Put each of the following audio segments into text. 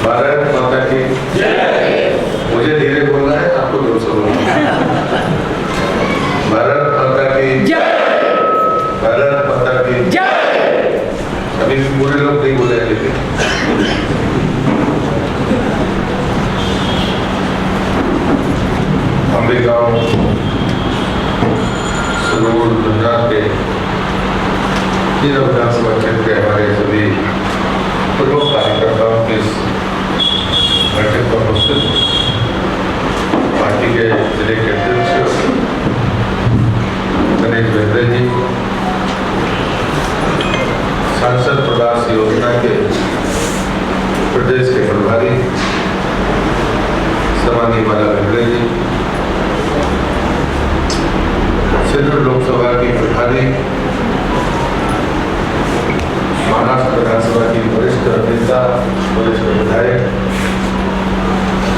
भारत माता की जय। मुझे धीरे बोलना है, आपको जोर से बोलना है। भारत माता की जय। भारत माता की जय। अभी भी पूरे लोग नहीं बोले हैं, लेकिन अंबेगांव सरोवर गुजरात के तीनों विधानसभा क्षेत्र के हमारे सभी प्रमुख कार्यकर्ताओं के बैठक पर उपस्थित पार्टी के जिले के अध्यक्ष गणेश बेहरे जी, सांसद प्रवास योजना के प्रदेश के प्रभारी समानी माला बेहरे जी, सिंध लोकसभा की प्रभारी, महाराष्ट्र विधानसभा की वरिष्ठ नेता, वरिष्ठ विधायक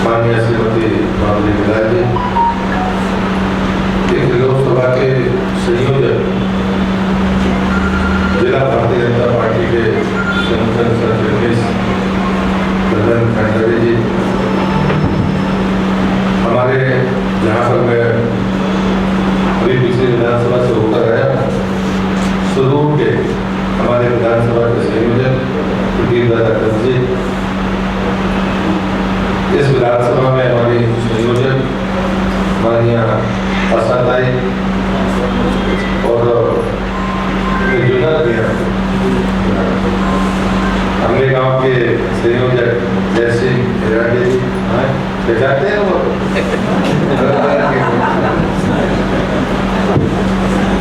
माननीय श्रीमती माधुरी मिलाल जी, लोकसभा के संयोजक जिला भारतीय जनता पार्टी के संगठन सचिव प्रधान खंडरे जी, हमारे जहाँ पर मैं अभी पिछली विधानसभा से होकर आया, स्वरूप के हमारे विधानसभा के संयोजक प्रदीप दादा कब्जे, इस विधानसभा में हमारी संयोजक मानिया आशाताई और हमने गांव के संयोजक जैसे हिराडे जी पहचानते हैं वो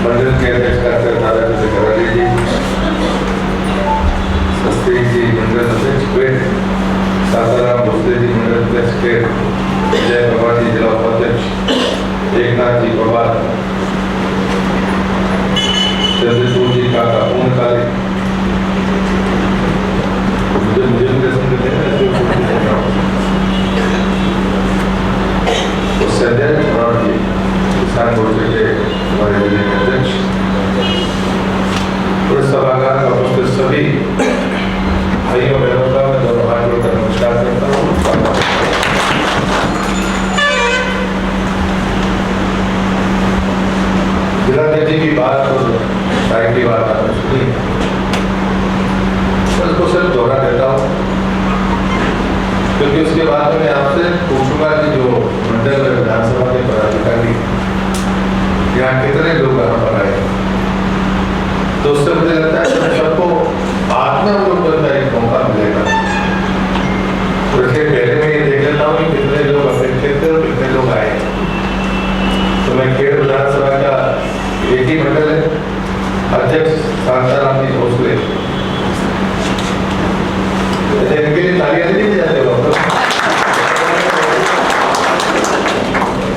मंडल के अध्यक्ष डॉक्टर दादा कराली जी, सस्ती जी मंडल अध्यक्ष पेट, सासाराम भोसले जी मंडल अध्यक्ष पेट, जय पवार जी जिला उपाध्यक्ष, एकनाथ जी पवार, चंद्रचूड़ जी काका पूर्णकाली, मुझे संजय कुमार जी किसान मोर्चे के हमारे जिले के अध्यक्ष, पुलिस सभागार का उपस्थित सभी भाइयों बहनों का मैं दोनों हाथ जोड़कर नमस्कार करता हूँ। जिलाध्यक्ष जी की बात और साइड की बात आपने सुनी, मैं उसको सिर्फ दोहरा देता हूँ क्योंकि उसके बाद में आपसे पूछूंगा कि जो मंडल विधानसभा के पदाधिकारी यहाँ कितने लोग यहाँ पर आए, तो उससे मुझे लगता है सबको आत्मावलोकन का एक मौका मिलेगा। तो इसलिए पहले मैं ये देख लेता हूँ कि कितने लोग अपेक्षित थे और कितने लोग आए। तो मैं खेड़ विधानसभा का एक ही मंडल है, अध्यक्ष शांताराम जी भोसले, इनके लिए तालियां नहीं दी जाते हो।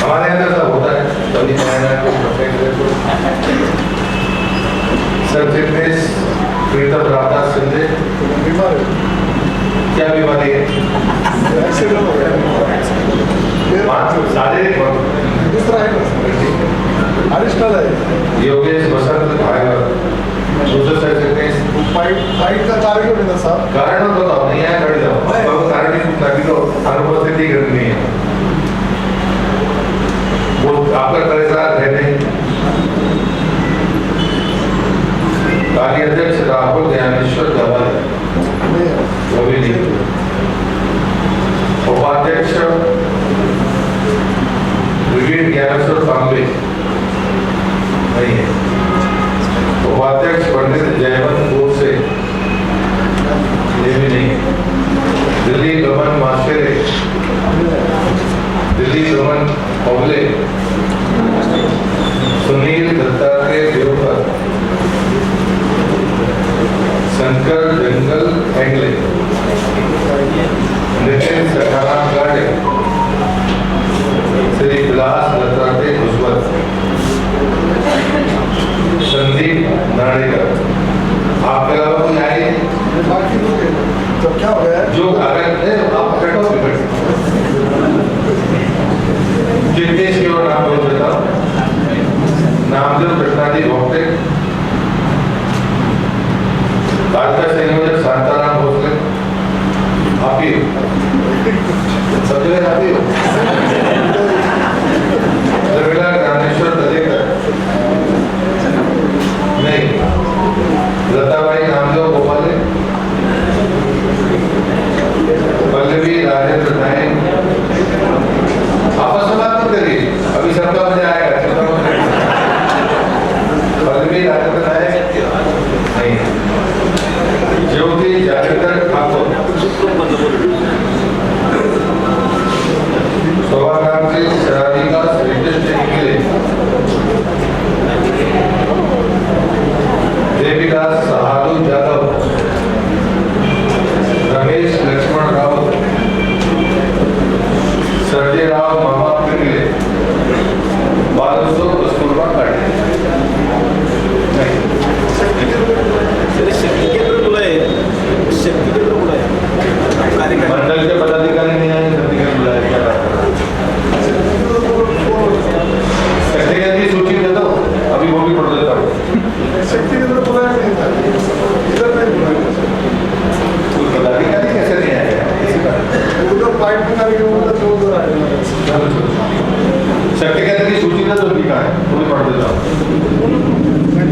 हमारे यहाँ सब होता है, सभी सर फिटनेस प्रीतम रामदास सिंधे, क्या बीमारी है? योगेश बसंत भागवत, दूसरे सर फिटनेस फाइट का कारण क्यों नहीं साहब? कारण तो नहीं है, कर दो कारण ही पूछना कि तो अनुपस्थिति करनी है, वो आपका कर्जदार है नहीं। कार्य अध्यक्ष राहुल ज्ञानेश्वर गवाल, वो भी नहीं। उपाध्यक्ष ब्रिगेड ज्ञानेश्वर कांबे नहीं है। उपाध्यक्ष पंडित जयवंत गोडसे, ये भी नहीं है। दिल्ली गमन माशेरे, दिल्ली गमन ओबले, सुनील दत्तात्रेय देवकर, शंकर जंगल एंगले, नितिन सखाराम गाड़े, श्री विलास दत्तात्रेय घुसवत, संदीप नाड़ेकर। आपके अलावा कोई आए? तो क्या हो गया? जो कारण है आप बैठो जितेश की ओर नाम बोल देता हूँ, नामदेव कृष्णाजी भोगटे, भाजपा संयोजक शांताराम भोसले, आपकी सब जगह जाती हो रविला ज्ञानेश्वर दलेकर नहीं, लताबाई नामदेव गोपाले, पल्लवी राजेंद्र नायक। आपस में बात मत करिए, अभी सबका मजा आएगा। पल्लवी राजेंद्र नायक नहीं, ज्योति जावेदकर ठाकुर, शोभाकांक्षी शराधिका श्रीकृष्ण निखिले, देवीदास सहादू जादव, रमेश लक्ष्मण रावत, सर्जे राव मामा पिंगले, बालसो कस्तूरबा काटे। मंडल के पदाधिकारी नहीं आए, बुलाया क्या व्यक्तिगत की सूची दे दो, अभी वो भी पढ़ देता हूँ। शक्ति केंद्र बुलाया नहीं था, इधर नहीं बुलाया। कोई पदाधिकारी कैसे नहीं आया? उधर पाइप में करके उधर दो उधर आए। शक्ति केंद्र की सूची दे दो, भी कहाँ है वो भी पढ़ देता हूँ।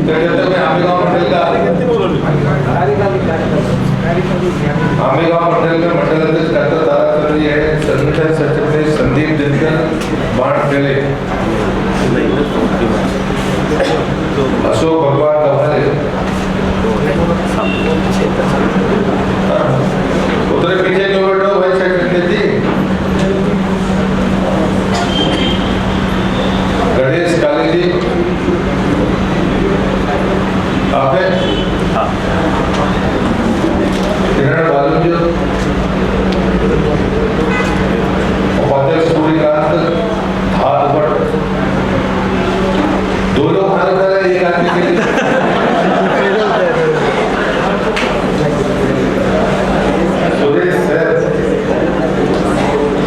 क्या कहते हैं? आमेगांव मंडल का आमेगांव मंडल में मंडल अध्यक्ष डॉक्टर ताराचंद्र जी है, संगठन सचिव संदीप दिनकर बाणखेले, अशोक भगवान गवाले, उतरे पीछे क्यों बैठो भाई सेक्रेटरी जी? गणेश काली जी आप है? किरण बालू जी, उपाध्यक्ष सूर्यकांत हाथ भट्ट, दो लोग हाथ उठा रहे, एक आदमी के लिए।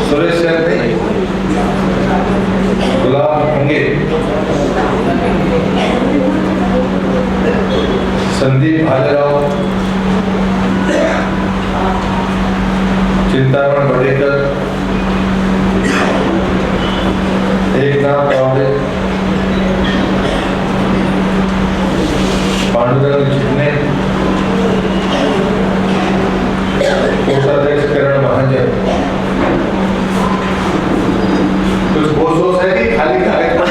सुरेश सर नहीं, गुलाब होंगे, संदीप भालेराव, चिंतामण बड़ेकर, एकनाथ गावड़े, पांडुरंग चिटने, कोषाध्यक्ष किरण महाजन। कुछ बोस है कि खाली कागज पर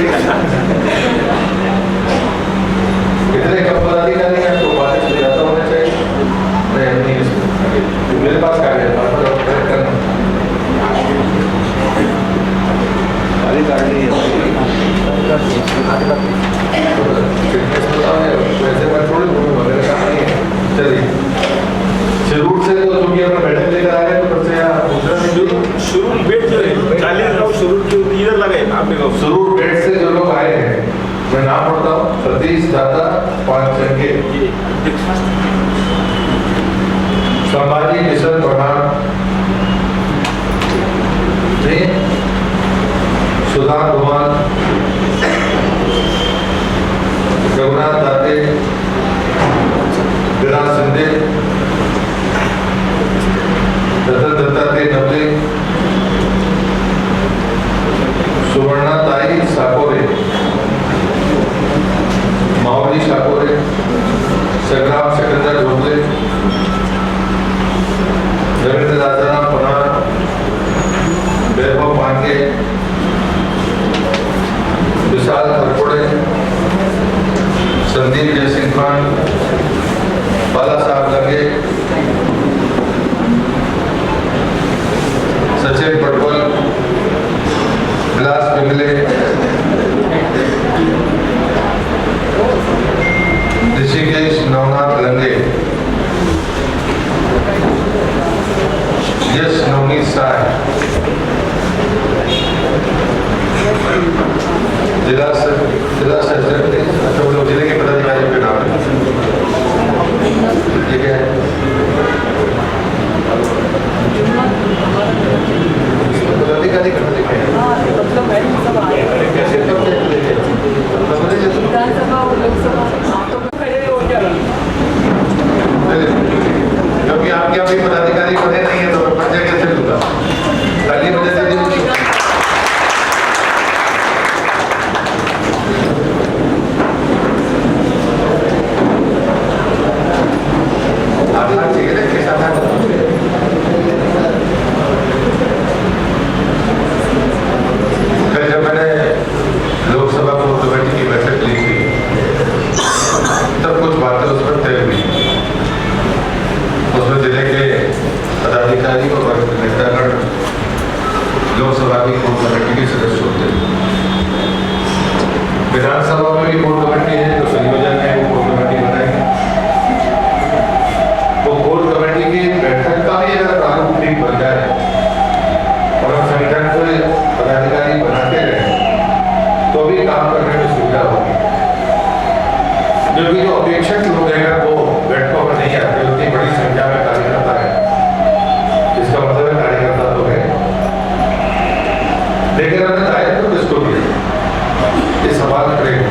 कितने कम पदाधिकारी हैं? तो बात से ज्यादा होना चाहिए। नहीं, मेरे पास कागज है, करना खाली कागज नहीं वैसे मैं थोड़ी वगैरह का नहीं है। चलिए शुरू से तो चूंकि अपना बैठक लेकर आ गए तो शुरू बेट जो है चालीस शुरू इधर लगे शुरू बेट से जो लोग आए हैं मैं नाम पढ़ता हूँ। सतीश दाता, पांचंगे, संभाजी किशन प्रधान, सुधा धुमाल, रघुनाथ दाते, विराज सिंधे, रतन दत्तात्रेय नवले, सुवर्णा ताई साकोरे, मावली साकोरे, संग्राम सिकंदर ढोबले, रविंद्र दासाराम पनार, वैभव पांडे, विशाल खरपुड़े, संदीप जयसिंह खान, बाला साहब लगे, सचिन पटवल, विलास पिंगले, ऋषिकेश नवनाथ लंगे, यश नवनीत साय, जिला सेक्रेटरी, जिले के पदाधिकारी के नाम है, ठीक है। पदाधिकारी करना दिखाया कैसे विधानसभा और लोकसभा तो खड़े हो क्या क्योंकि आपके अभी पदाधिकारी बने नहीं है तो वजह कैसे दूंगा? खाली वजह से नहीं दूंगा। आधार चाहिए ना, किस आधार पर? कल जब मैंने लोकसभा कोर कमेटी की बैठक ली थी, तब कुछ बातें उसमें तय हुई। उसमें जिले के पदाधिकारी और नेतागण लोकसभा की कोर कमेटी के सदस्य होते हैं। विधानसभा में भी कोर कमेटी है, तो संयोजन है वो कोर कमेटी बनाएंगे। वो कोर कमेटी की बैठक का भी अगर प्रारूप ठीक बन जाए और हम संगठन को पदाधिकारी बनाते रहे, तो भी काम करने में सुविधा होगी। क्योंकि जो अपेक्षित लोग हैं वो बैठकों में नहीं आते, उतनी बड़ी संख्या में कार्यकर्ता है। इसका मतलब है कार्यकर्ता तो है, लेकिन हमने दायित्व किसको दिया? ये सवाल खड़े हो।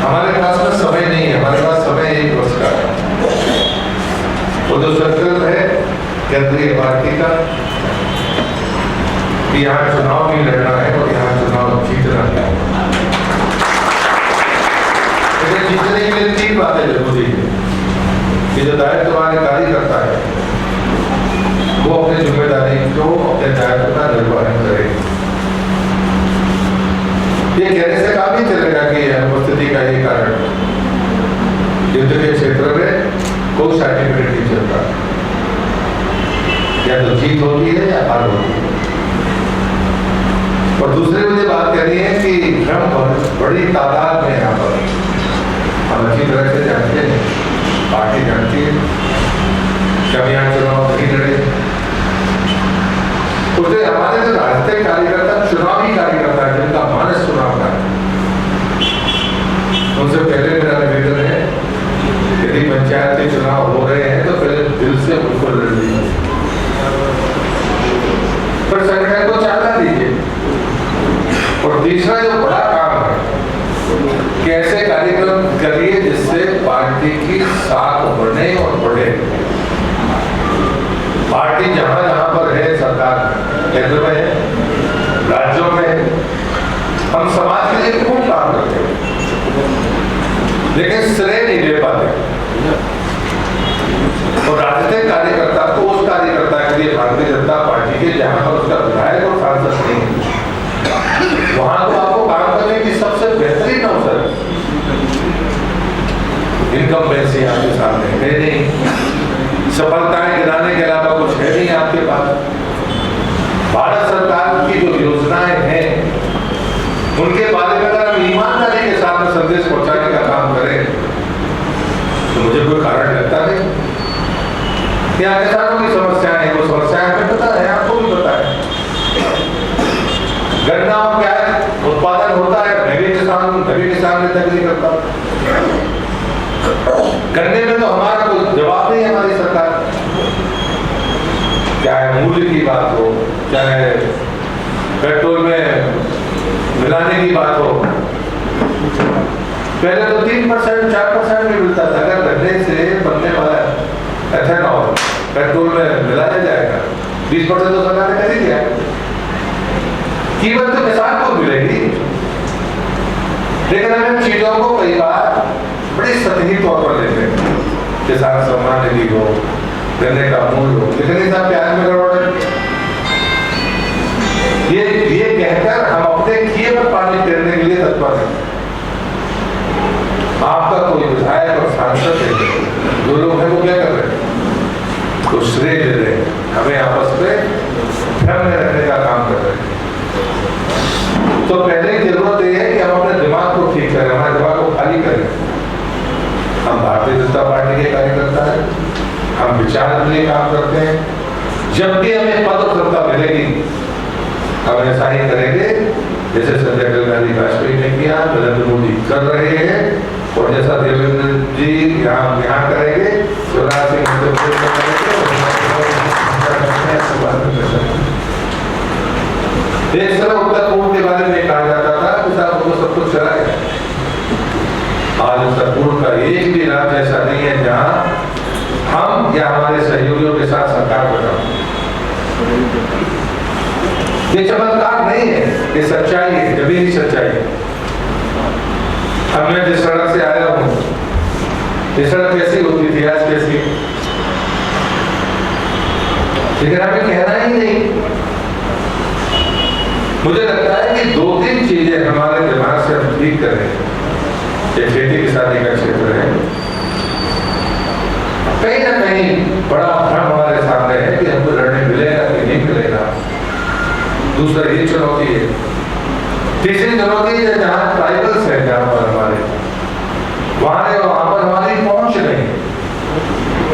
हमारे पास में समय नहीं है, हमारे पास समय 1 वर्ष का है। वो जो संकल्प है केंद्रीय पार्टी का कि यहाँ चुनाव भी लड़ना है और यहाँ चुनाव जीतना है। लेकिन जीतने के लिए 3 बातें जरूरी है कि जो दायित्व वाले कार्यकर्ता है वो अपनी जिम्मेदारी को, अपने दायित्व का निर्वहन करे। ये कहने से काम नहीं चलेगा कि अनुपस्थिति का ये कारण युद्ध के क्षेत्र में कोई सर्टिफिकेट नहीं चलता, या तो जीत होती है या हार होती है। और दूसरी मुझे बात करनी है कि हम बड़ी तादाद में यहाँ पर, हम अच्छी तरह से जानते हैं, पार्टी जानती है कि हम यहाँ चुनाव नहीं लड़े। उससे हमारे जो राजनीतिक कार्यकर्ता, चुनावी कार्यकर्ता है, जिनका मानस चुनाव का है, उनसे पहले मेरा निवेदन है, यदि पंचायत के चुनाव हो रहे हैं तो पहले दिल से उनको लड़ लीजिए, पर संगठन को चालना दीजिए। और तीसरा जो बड़ा काम है, कैसे कार्यक्रम करिए जिससे पार्टी की साख बढ़े और बढ़े। पार्टी जहां जहां पर है, सरकार केंद्र में है, राज्यों में है, हम समाज के लिए खूब काम करते हैं, लेकिन श्रेय नहीं ले पाते। और राजनीतिक कार्यकर्ता को उस कार्यकर्ता के लिए भारतीय जनता पार्टी के जहां पर उसका विधायक और सांसद नहीं है, वहां तो आपको काम करने की सबसे बेहतरीन अवसर है। इनकम वैसे आपके सामने है नहीं, सफलताएं गिनाने के अलावा कुछ है नहीं आपके पास। भारत सरकार की जो योजनाएं हैं उनके बारे में अगर हम ईमानदारी के साथ में संदेश पहुंचाने का काम करें तो मुझे कोई कारण लगता नहीं। यहाँ किसानों की समस्याएं हैं, वो समस्याएं हमें पता है, आपको भी पता है। गन्ना और प्याज उत्पादन होता है, मैं भी किसान ने तक नहीं करता। गन्ने में तो हमारा कोई जवाब नहीं है हमारी सरकार, चाहे मूल्य की बात हो, चाहे पेट्रोल में मिलाने की बात हो। पहले तो 3% 4% में मिलता था। अगर गन्ने से बनने वाला एथेनॉल पेट्रोल में मिलाया जाएगा, 20% तो सरकार ने कर ही दिया। कीमत तो किसान को मिलेगी, लेकिन हम चीजों को कई बार बड़े सतही तौर पर लेते हैं। किसान सम्मान निधि हो, गन्ने का मूल्य हो, लेकिन इस प्याज में गड़बड़ है। ये कहकर हम अपने किए पर पानी फेरने के लिए तत्पर हैं। आपका कोई विधायक और सांसद है, दो लोग हैं, वो क्या कर रहे हैं? तो श्रेय दे रहे हैं, हमें आपस में भ्रम में रखने का काम कर रहे हैं। तो पहले जरूरत यह है कि हम अपने दिमाग को ठीक करें, हमारे दिमाग को खाली करें। हम भारतीय जनता पार्टी के कार्यकर्ता हैं, हम विचार के लिए काम करते हैं। जब भी हमें पद और सत्ता मिलेगी हम ऐसा ही करेंगे जैसे संजय गांधी वाजपेयी ने किया, नरेंद्र मोदी कर रहे हैं, और जैसा देवेंद्र जी यहाँ करेंगे, शिवराज सिंह मध्य प्रदेश में करेंगे। देश में उत्तर पूर्व के बारे में कहा जाता था कि साहब वो सब कुछ चला गया। आज उत्तर पूर्व का एक भी राज्य ऐसा नहीं है जहाँ हम या हमारे सहयोगियों के साथ सरकार बना। ये चमत्कार नहीं है, ये सच्चाई है, जमीनी सच्चाई है। अब मैं जिस सड़क से आया हूँ, ये सड़क कैसी होती थी, आज कैसी, लेकिन हमें कहना ही नहीं। मुझे लगता है कि 2-3 चीजें हमारे दिमाग से हम ठीक करें। ये खेती किसानी का क्षेत्र है, कहीं ना कहीं बड़ा भ्रम हमारे सामने है कि हमको लड़ने मिलेगा कि नहीं मिलेगा। दूसरा ये चुनौती है। तीसरी चुनौती है जहाँ ट्राइबल्स है, जहाँ पर हमारे वहां पर हमारी पहुंच नहीं है,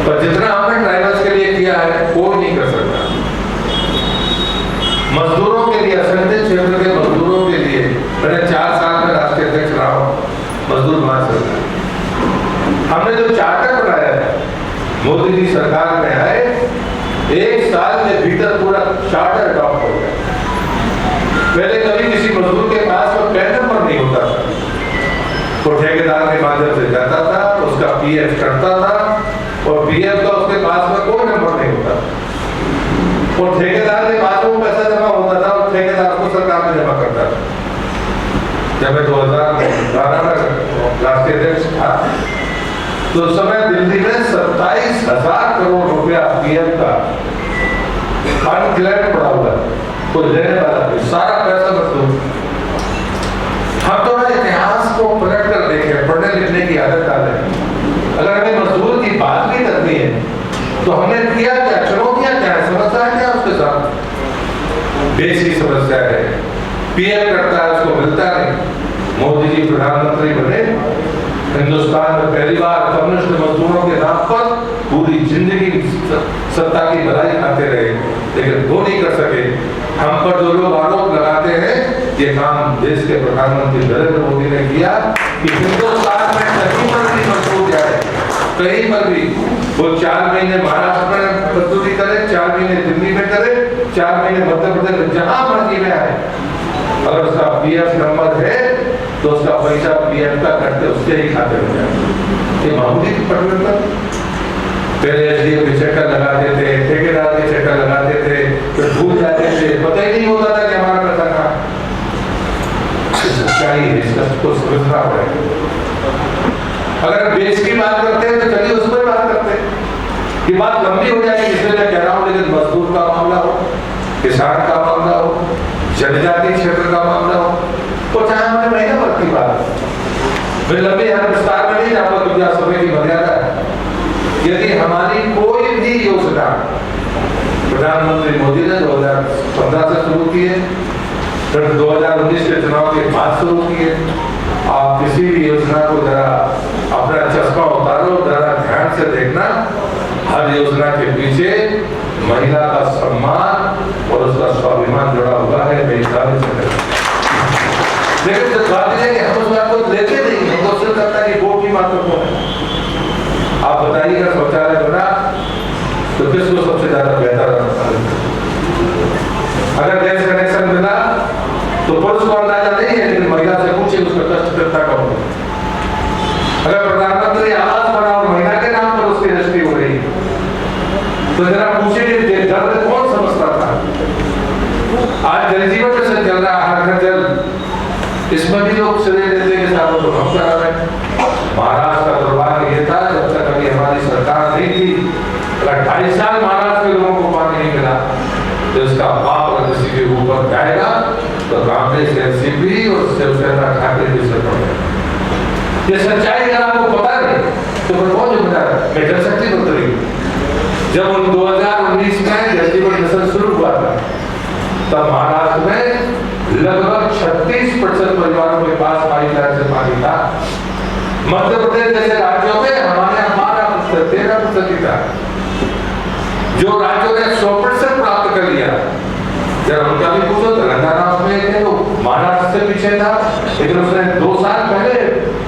पर जितना हमने ट्राइबल्स के लिए किया है कोई नहीं कर सकता। मजदूरों के लिए, असंगठित क्षेत्र के मजदूरों के लिए मैंने 4 साल में राष्ट्रीय अध्यक्ष रहा हूं, मजदूर महासंघ। हमने जो चार्टर बनाया है, मोदी जी सरकार में आए 1 साल के भीतर पूरा चार्टर अडॉप्ट हो गया। पहले कभी किसी मजदूर के पास कोई पैन नंबर नहीं होता था, वो ठेकेदार के माध्यम से जाता था, उसका पीएफ करता था, और पीएफ का उसके पास में कोई नंबर नहीं होता। और ठेकेदार के पास वो पैसा जमा होता था और ठेकेदार को सरकार में जमा करता था। जब मैं 2012 में राष्ट्रीय अध्यक्ष था, तो उस समय दिल्ली में 27,000 करोड़ रुपया पीएम का अनक्लेम्ड पड़ा हुआ, कोई लेने वाला नहीं, सारा पैसा मजदूर। हम तो ना इतिहास को पलट कर देखें, पढ़ने लिखने की आदत डालें। अगर हमें मजदूर की बात भी करनी है तो हमने किया क्या, चुनौतियां क्या है, समस्या क्या उसके साथ। देश की समस्या है, पीएम करता है, उसको मिलता नहीं। मोदी जी प्रधानमंत्री बने, हिंदुस्तान में पहली बार कम्युनिस्ट मजदूरों के नाम पर पूरी जिंदगी सत्ता की भलाई खाते रहे, लेकिन वो नहीं कर सके। हम पर जो लोग आरोप लगाते हैं, ये काम देश के प्रधानमंत्री नरेंद्र मोदी ने किया कि हिंदुस्तान में कहीं पर भी मजदूर जाए, कहीं पर भी वो 4 महीने महाराष्ट्र में मजदूरी करे, 4 महीने दिल्ली में करे, 4 महीने मध्य प्रदेश में, जहां मर्जी में आए, अगर उसका पीएफ नंबर है तो उसका पैसा पीएफ का करते उसके ही खाते में जाए। ये मामूली परिवर्तन। पहले एसडीएम के चक्कर लगाते थे, ठेकेदार के चक्कर लगाते थे, फिर भूल जाते थे, पता ही नहीं होता था कि हमारा पैसा कहाँ। सच्चाई है, इसको समझना पड़ेगा। अगर देश की बात करते हैं तो चलिए उस पर बात करते हैं। ये बात लंबी हो जाएगी, इसलिए मैं कह रहा हूँ, लेकिन मजदूर का मामला हो, किसान का मामला हो, जनजाति क्षेत्र का मामला हो, तो चाहे हमारे महीने भर की बात, मैं लंबे हर विस्तार में नहीं जाऊंगा क्योंकि समय की मर्यादा है। यदि हमारी कोई भी योजना प्रधानमंत्री मोदी ने 2015 से शुरू की है, फिर 2019 के चुनाव के बाद शुरू की है, आप किसी भी योजना को जरा अपना चश्मा उतारो, जरा ध्यान से देखना, हर योजना के पीछे महिला का सम्मान और उसका स्वाभिमान जुड़ा हुआ है। लेकिन जब बात है कि हम उस बात को लेते नहीं, हम तो सिर्फ करता है कि वोट की बात करते हैं। आप बताइएगा शौचालय बना तो किसको सबसे ज्यादा बेहतर, अगर गैस कनेक्शन मिला तो पुरुष को अंदाजा नहीं है, लेकिन महिला से पूछे उसका कष्ट कितना कम हो। अगर प्रधानमंत्री आवास बना और महिला के नाम पर उसकी रजिस्ट्री हो रही है तो जरा पूछिए कि दर्द कौन समझता था। आज जल जीवन मिशन चल रहा है, हर घर जल, इसमें भी लोग चले लेते के साथ तो हम करा रहे हैं। महाराष्ट्र का दुर्भाग्य ये था, जब तक अभी हमारी सरकार नहीं थी, अगर 2.5 साल महाराष्ट्र के लोगों को पानी नहीं मिला तो इसका बाप अगर किसी के ऊपर जाएगा तो कांग्रेस, एनसीपी और शिवसेना ठाकरे जी से पड़ेगा। ये सच्चाई अगर आपको पता नहीं तो फिर कौन जिम्मेदार है? मैं जनशक्ति मंत्री हूँ। जब 2019 में जल जीवन मिशन शुरू हुआ था तब महाराष्ट्र में लगभग 36% परिवारों के पास पाइपलाइन से पानी था। मध्य प्रदेश जैसे राज्यों में हमारे 12%, 13% था। जो राज्यों ने 100% प्राप्त कर लिया, जब उनका भी पूछो तेलंगाना उसमें थे तो महाराष्ट्र से पीछे था, लेकिन उसने 2 साल पहले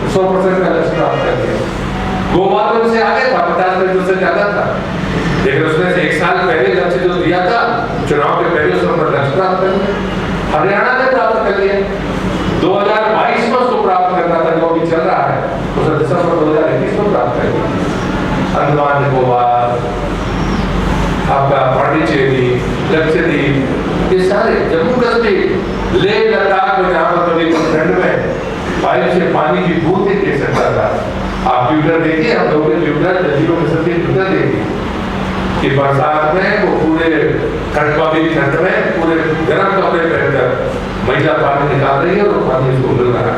100% का लक्ष्य प्राप्त कर लिया। गोवा में उससे आगे था, 50% से ज्यादा था, लेकिन उसने 1 साल पहले लक्ष्य जो दिया था, चुनाव के पहले उसने लक्ष्य प्राप्त कर लिया। हरियाणा ने प्राप्त कर लिया, 2022 में उसको प्राप्त करना था, जो अभी चल रहा है, उसने दिसंबर 2021 में प्राप्त कर लिया। अंडमान निकोबार, पुडुचेरी, लक्षद्वीप, ये सारे जम्मू कश्मीर, लेह लद्दाख में जहाँ पर कभी ठंड में पाइप से पानी की बूंद नहीं दे सकता था। आप ट्विटर देखिए, हम लोगों ने ट्विटर जजीरों में सबके ट्विटर देखिए कि बरसात में वो पूरे ठंड में पूरे गर्म कपड़े पहनकर महिला पानी निकाल रही है और पानी उसको मिल रहा है।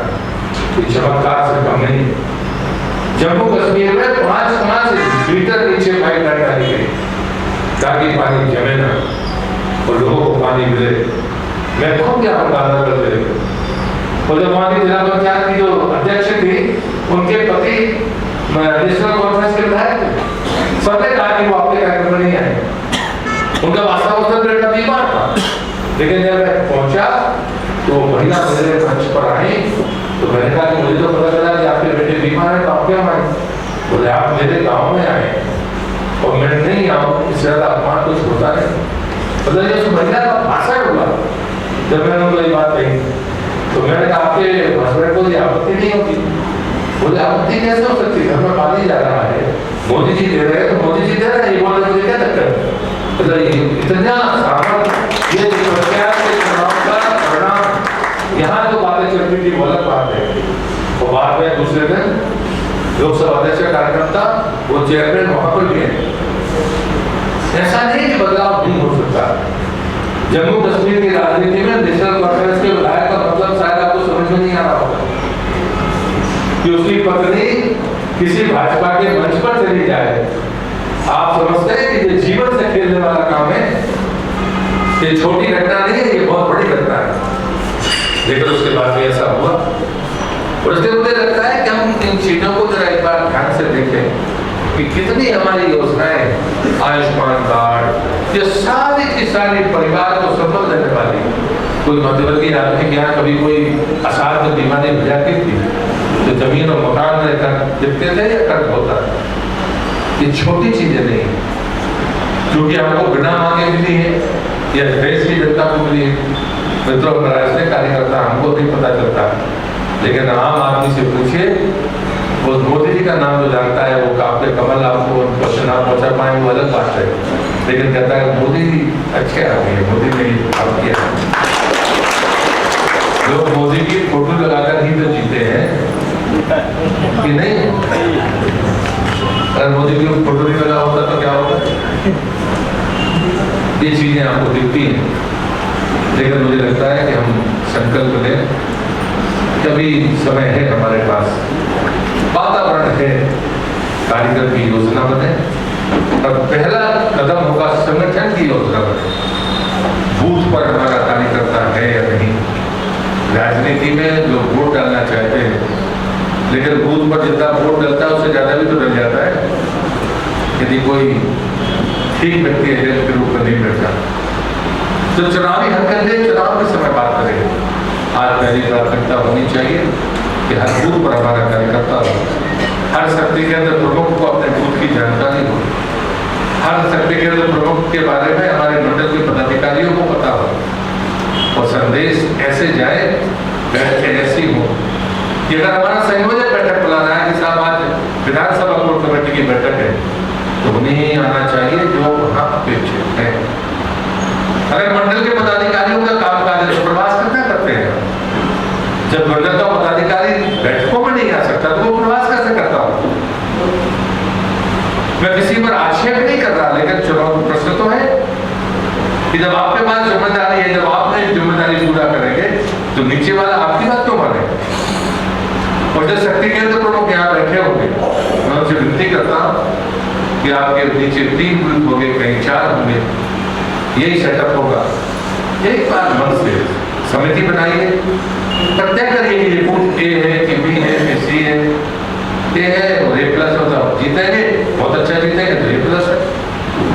ये चमत्कार से कम नहीं। जम्मू कश्मीर में 5 मीटर नीचे पाइप लाइन डाली गई ताकि पानी जमे ना और लोगों को पानी मिले। मैं खुद यहाँ पर करते पुलवामा जिला पंचायत की जो अध्यक्ष थी, उनके पति नेशनल कॉन्फ्रेंस के विधायक थे। सबने कहा कि वो आपके कार्यक्रम में नहीं आए। उनका वास्तव बेटा बीमार था, लेकिन जब मैं पहुंचा तो महिला मेरे मंच पर आई तो मैंने कहा कि मुझे तो पता चला कि आपके बेटे बीमार है, तो आप क्यों आए? बोले आप मेरे गाँव में आए और मैं नहीं आऊँ, इससे ज्यादा अपमान कुछ होता नहीं। मतलब ये उस महिला का भाषण हुआ जब मैंने उनको ये बात कही तो मैंने कहा आपके हस्बैंड को ये आपत्ति नहीं होती? बोले आपत्ति कैसे हो सकती, घर में पानी जा रहा है, मोदी जी दे रहे हैं तो मोदी जी दे रहे हैं, ये बोलने मुझे क्या चक्कर? मतलब इतना सामर्थ्य, ये प्रत्याश के चुनाव का परिणाम, यहाँ जो बातें चलती थी वो अलग बात है। और बाद में दूसरे दिन लोकसभा अध्यक्ष का कार्यक्रम था, वो चेयरमैन वहां पर भी है। ऐसा नहीं कि बदलाव नहीं हो सकता। जम्मू कश्मीर की राजनीति में नेशनल कॉन्फ्रेंस के विधायक का मतलब शायद आपको समझ में नहीं आ रहा होगा कि उसकी पत्नी किसी भाजपा के मंच पर चली जाए। आप समझते हैं कि ये जीवन से खेलने वाला काम है, ये छोटी घटना नहीं है, ये बहुत बड़ी घटना है। लेकिन उसके बाद भी ऐसा हुआ और इसलिए मुझे लगता है कि हम इन चीजों को जरा एक बार ध्यान से देखें कि कितनी हमारी योजनाएं, आयुष्मान कार्ड, ये सारी की सारी परिवार को संबल देने वाली। कोई मध्यवर्गीय आदमी के यहाँ कभी कोई असाध्य बीमारी हो जाती थी तो जमीन और मकान में दिखते थे या कर्ज होता है। ये छोटी चीजें नहीं, क्योंकि हमको बिना मांगे मिली है या देश की जनता को मिली है। मित्रों, राजनीतिक कार्यकर्ता हमको नहीं पता चलता, लेकिन आम आदमी से पूछिए, वो मोदी जी का नाम जो जानता है, वो आपके कमल आपको क्वेश्चन आप पहुंचा पाए वो अलग बात है, लेकिन कहता है मोदी जी अच्छे आदमी है, मोदी ने काम किया। लोग मोदी की फोटो लगाकर ही तो जीते हैं कि नहीं? अगर मोदी की फोटो नहीं लगा होता तो क्या होता? ये चीजें आपको दिखती हैं, लेकिन मुझे लगता है कि हम संकल्प लें। कभी समय है हमारे पास, वातावरण है, कार्यक्रम की योजना बने और पहला कदम होगा संगठन की योजना बने। बूथ पर हमारा कार्यकर्ता है या नहीं। राजनीति में लोग वोट डालना चाहते हैं, लेकिन बूथ पर जितना वोट डलता है उससे ज्यादा भी तो डल जाता है यदि कोई ठीक व्यक्ति एजेंट के रूप में नहीं मिलता। तो चुनावी हरकतें चुनाव के समय बात करेंगे। आज पहली प्राथमिकता होनी चाहिए कि हर बूथ पर हमारा कार्यकर्ता हो, हर शक्ति केंद्र प्रमुख को अपने बूथ की जानकारी हो, हर शक्ति केंद्र प्रमुख के बारे में हमारे मंडल के पदाधिकारियों को पता हो और संदेश ऐसे जाए, बैठकें ऐसी हो कि अगर हमारा संयोजक बैठक बुलाना है कि साहब आज विधानसभा कोर कमेटी की बैठक है, तो उन्हें आना चाहिए जो वहाँ अपेक्षित है। अगर मंडल के पदाधिकारियों का काम काज है तो प्रवास कितना करते हैं? जब मंडल का पदाधिकारी बैठकों में नहीं आ सकता तो वो प्रवास कैसे करता हो? मैं किसी पर आक्षेप नहीं कर रहा, लेकिन चुनाव प्रश्न तो है कि जब आपके पास जिम्मेदारी है, जब आप नहीं जिम्मेदारी पूरा करेंगे तो नीचे वाला आपकी बात क्यों माने? और जो शक्ति केंद्र प्रमुख यहाँ बैठे होंगे, मैं उनसे विनती करता हूँ कि आपके नीचे 3 बूथ होंगे, कहीं 4 होंगे, यही सेटअप होगा। एक बार मन से समिति बनाइए, तय करिए कि ये बूथ ए है कि बी है कि सी है, ए है और ए प्लस होता है, जीतेंगे बहुत अच्छा जीतेंगे तो ए प्लस है,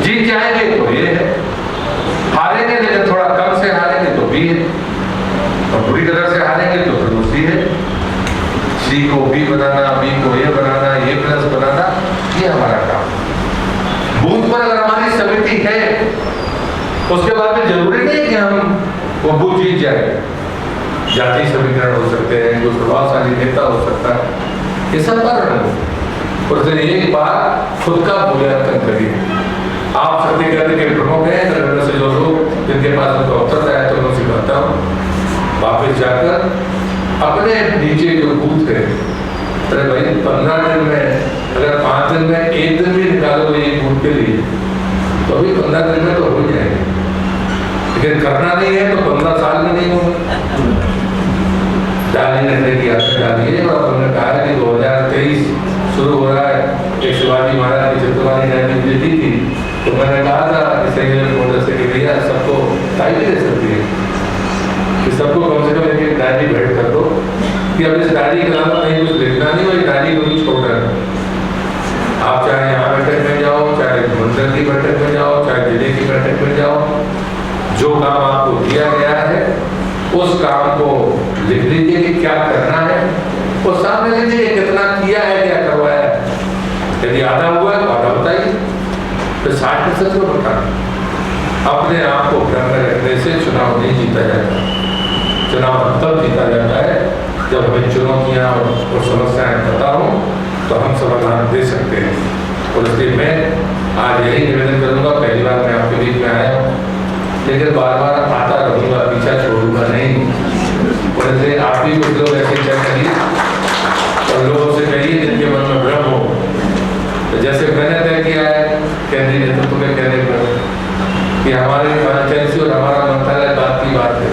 जीत जाएंगे तो ये है, हारेंगे लेकिन थोड़ा कम से हारेंगे तो बी है, और बुरी तरह से हारेंगे तो फिर सी है। सी को बी बनाना, बी को ए बनाना, ए प्लस बनाना, ये हमारा काम। बूथ पर अगर हमारी समिति है उसके बाद में जरूरी नहीं कि हम वो बूथ जीत जाए। जाति समीकरण हो सकते हैं, जो प्रभावशाली नेता हो सकता है, ये सब कारण हो। और फिर एक बार खुद का मूल्यांकन करिए। आप शक्ति केंद्र के प्रमुख हैं, नरेंद्र से जो लोग जिनके पास उनको अवसर आया तो उनसे कहता हूँ वापिस जाकर अपने नीचे जो बूथ है, अरे भाई 15 दिन में अगर 5 दिन में 1 दिन भी निकालो एक बूथ के लिए तो अभी 15 दिन में तो हो जाएंगे, लेकिन करना नहीं है तो 15 साल में नहीं होगा। डाली ने की आशा डाली है और हमने कहा है कि 2023 शुरू हो रहा है। एक शिवाजी महाराज की चित्रवाणी डायरी मुझे दी थी तो मैंने कहा था कि सही से कि भैया सबको डायरी दे सकती है कि सबको कम से कम एक डायरी भेंट कर दो कि अब इस डायरी के अलावा कहीं कुछ लिखना नहीं, वही डायरी को ही छोड़ है। आप चाहे यहाँ बैठक में जाओ, चाहे मंदिर की बैठक में जाओ, चाहे जिले की बैठक में जाओ, जो काम आपको दिया गया है उस काम को लिख लीजिए कि क्या करना है और सामने लीजिए कितना किया है, क्या करवाया है। यदि आधा हुआ है तो आधा बताइए, तो 60% को बताना। अपने आप को भ्रम में रखने से चुनाव नहीं जीता जाता। चुनाव तब जीता जाता है जब हमें चुनौतियां और समस्याएं पता हो तो हम समाधान दे सकते हैं। और इसलिए मैं आज यही निवेदन करूंगा, पहली बार मैं आपके बीच में आया हूँ लेकिन बार बार आता रहूंगा, पीछा छोड़ूंगा नहीं। और इसलिए आप भी कुछ लोग ऐसे तय करिए और लोगों से कहिए जिनके मन में भ्रम हो, तो जैसे मैंने तय किया है केंद्रीय नेतृत्व के कहने पर कि हमारे कॉन्स्टिट्यूंसी और हमारा मंत्रालय बात की बात है,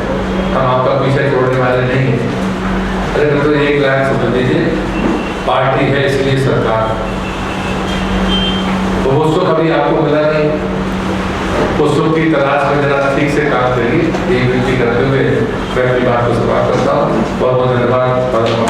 हम आपका पीछा छोड़ने वाले नहीं हैं। अरे तो एक लाइन समझ लीजिए, पार्टी है इसलिए सरकार, तो वो सुख अभी आपको मिला नहीं, उस सुख की तलाश में जरा ठीक से काम करिए। ये विनती करते हुए मैं अपनी बात को समाप्त करता हूँ। बहुत बहुत धन्यवाद।